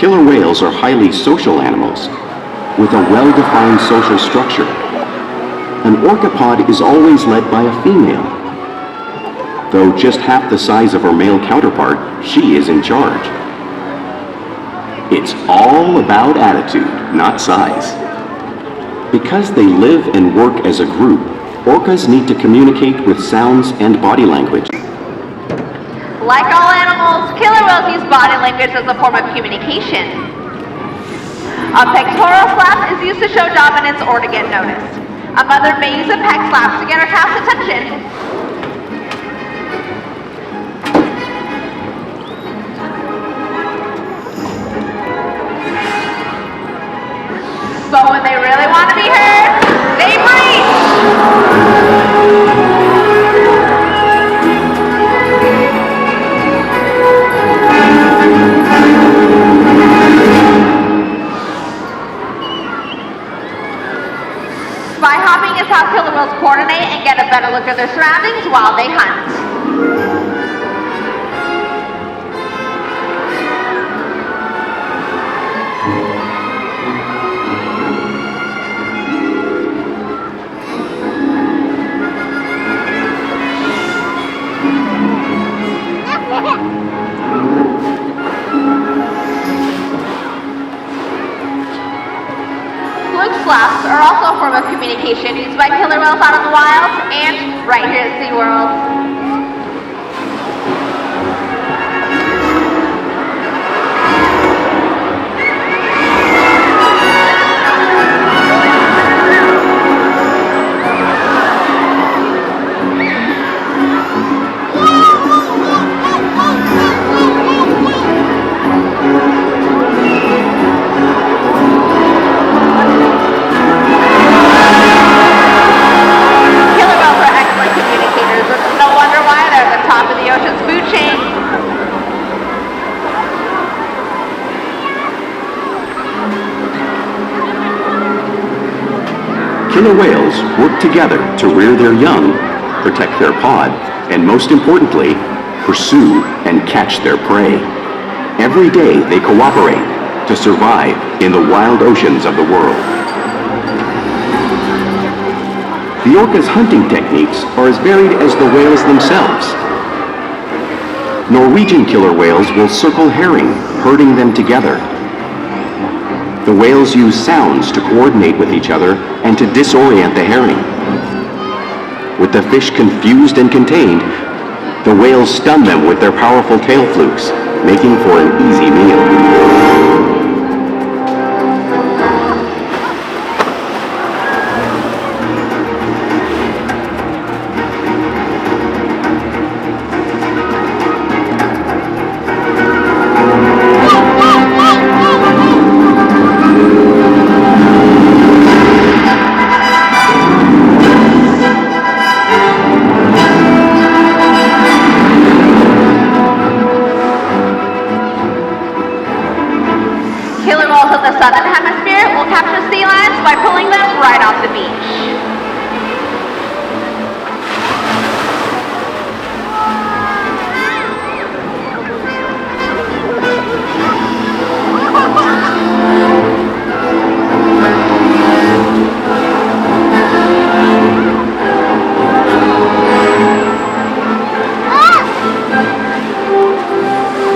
Killer whales are highly social animals with a well-defined social structure. An orcapod is always led by a female. Though just half the size of her male counterpart, she is in charge. It's all about attitude, not size. Because they live and work as a group, orcas need to communicate with sounds and body language. Like all animals, killer whales use body language as a form of communication. A pectoral slap is used to show dominance or to get noticed. A mother may use a pec slap to get her calf's attention. So when they really want to be heard, they breach! Spy hopping is how killer whales coordinate and get a better look at their surroundings while they hunt. Slaps are also a form of communication used by killer whales out in the wild and right here at SeaWorld. Killer whales work together to rear their young, protect their pod, and most importantly, pursue and catch their prey. Every day they cooperate to survive in the wild oceans of the world. The orca's hunting techniques are as varied as the whales themselves. Norwegian killer whales will circle herring, herding them together. The whales use sounds to coordinate with each other and to disorient the herring. With the fish confused and contained, the whales stun them with their powerful tail flukes, making for an easy meal. The southern hemisphere will capture sea lions by pulling them right off the beach.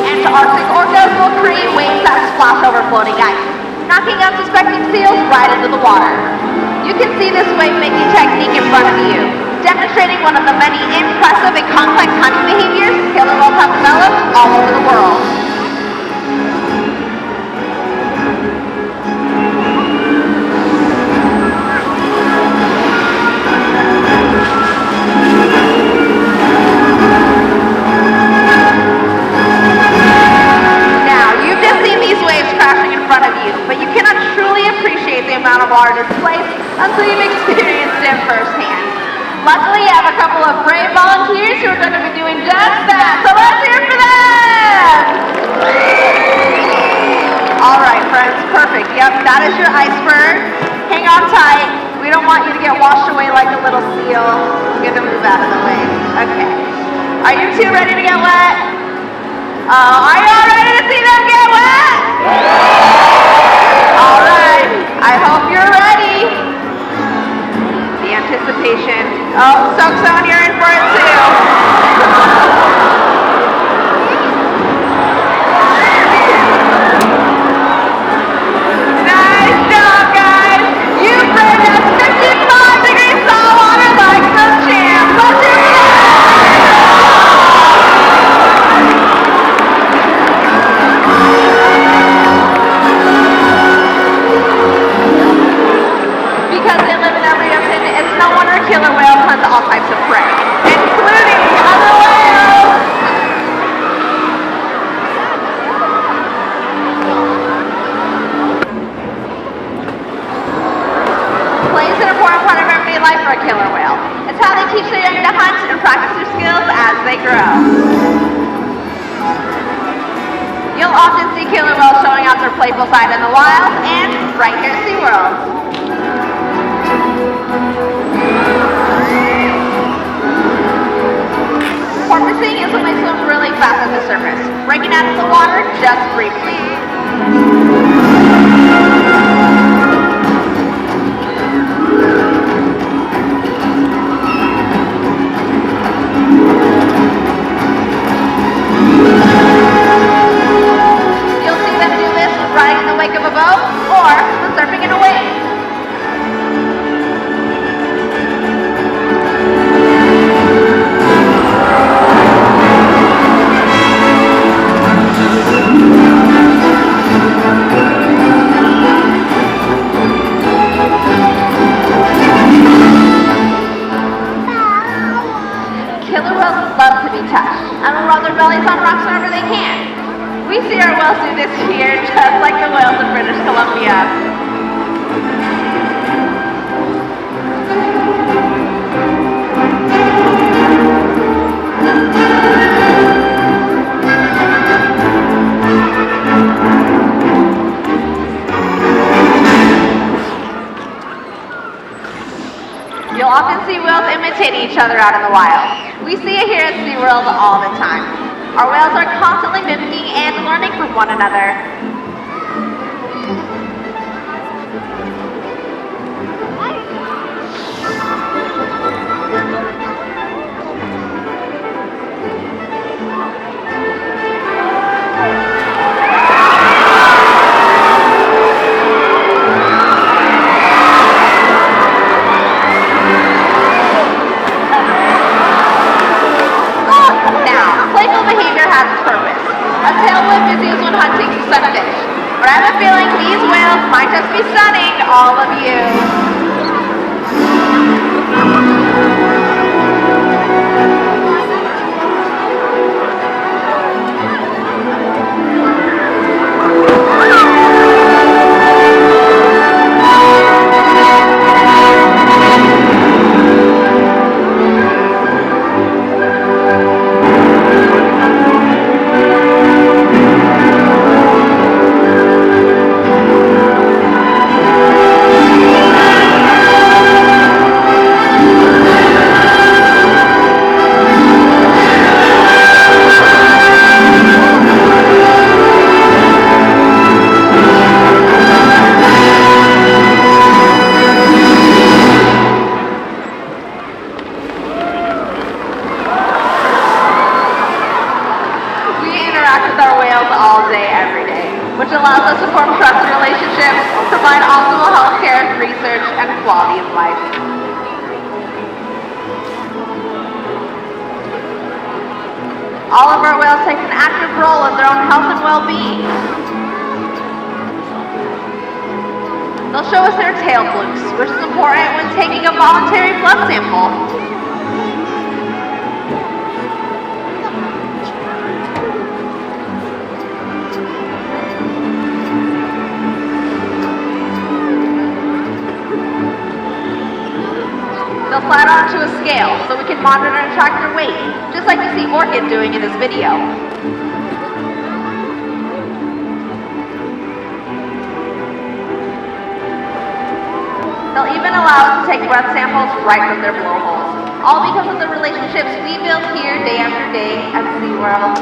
Antarctic orcas will create waves that splash over floating ice, knocking unsuspecting seals right into the water. You can see this wave-making technique in front of you, demonstrating one of the many impressive and complex hunting behaviors killer whales have developed all over the world. But you cannot truly appreciate the amount of water displaced until you've experienced it firsthand. Luckily, I have a couple of brave volunteers who are going to be doing just that, so let's hear for them! All right, friends, perfect. Yep, that is your iceberg. Hang on tight. We don't want you to get washed away like a little seal. I'm going to move out of the way. Okay. Are you two ready to get wet? Are you all ready to see them get wet? All right, I hope you're ready. The anticipation. Oh, Soak Zone, you're in for it too. Nice job, guys. You braved us 55-degree salt water like some champs. Let's do it. Because they live in every ocean, it's no wonder killer whales hunt all types of prey, including other whales. Play is an important part of everyday life for a killer whale. It's how they teach their young to hunt and practice their skills as they grow. You'll often see killer whales showing off their playful side in the wild and right here at SeaWorld. Porpoising is when they swim really fast at the surface, breaking out of the water just briefly. You'll see them do this when riding in the wake of a boat or when surfing in a wave. Killer whales love to be touched and will rub their bellies on rocks whenever they can. We see our whales do this here just like the whales in British Columbia. You'll often see whales imitating each other out in the wild. We see it here at SeaWorld all the time. Our whales are constantly mimicking and learning from one another. A tail whip is used when hunting to stun fish, but I have a feeling these whales might just be stunning all of you. Which allows us to form trusted relationships, provide optimal healthcare, research, and quality of life. All of our whales take an active role in their own health and well-being. They'll show us their tail flukes, which is important when taking a voluntary blood sample. They'll slide onto a scale so we can monitor and track their weight, just like you see Orca doing in this video. They'll even allow us to take breath samples right from their blowholes, all because of the relationships we build here day after day at SeaWorld.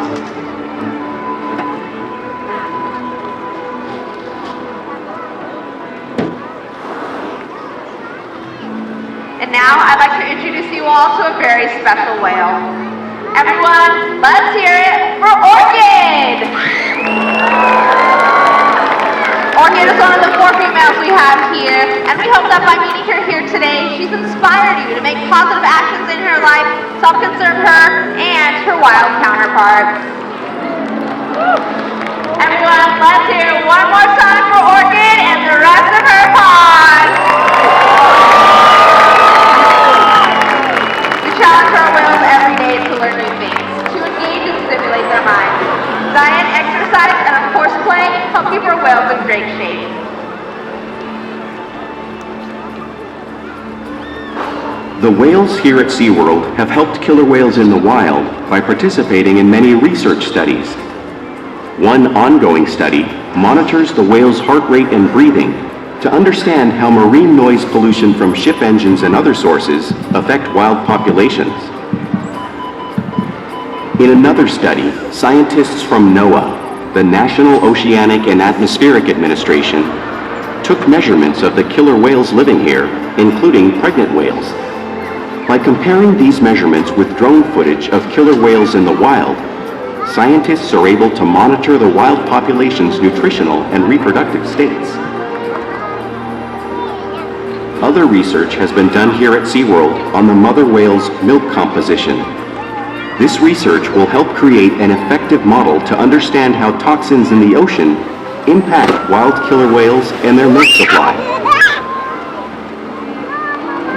now, I'd like to introduce you all to a very special whale. Everyone, let's hear it for Orchid! Orchid is one of the 4 females we have here, and we hope that by meeting her here today, she's inspired you to make positive actions in her life to help conserve her and her wild counterparts. Everyone, let's hear one more time for Orchid and the rest of her pod. We challenge our whales every day to learn new things, to engage and stimulate their minds. Diet, exercise, and of course play help keep our whales in great shape. The whales here at SeaWorld have helped killer whales in the wild by participating in many research studies. One ongoing study monitors the whale's heart rate and breathing to understand how marine noise pollution from ship engines and other sources affect wild populations. In another study, scientists from NOAA, the National Oceanic and Atmospheric Administration, took measurements of the killer whales living here, including pregnant whales. By comparing these measurements with drone footage of killer whales in the wild, scientists are able to monitor the wild population's nutritional and reproductive states. Other research has been done here at SeaWorld on the mother whale's milk composition. This research will help create an effective model to understand how toxins in the ocean impact wild killer whales and their milk supply.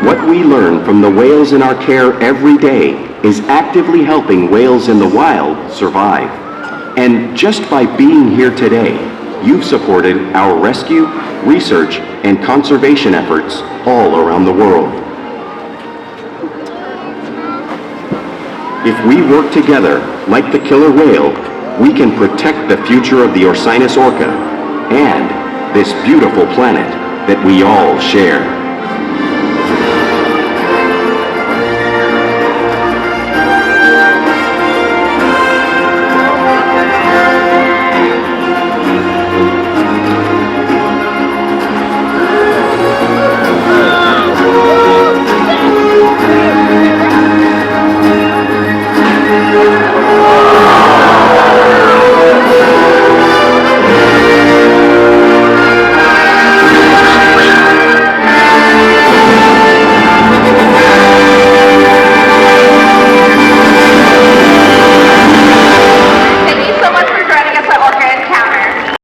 What we learn from the whales in our care every day is actively helping whales in the wild survive. And just by being here today, you've supported our rescue, research, and conservation efforts all around the world. If we work together, like the killer whale, we can protect the future of the Orca and this beautiful planet that we all share.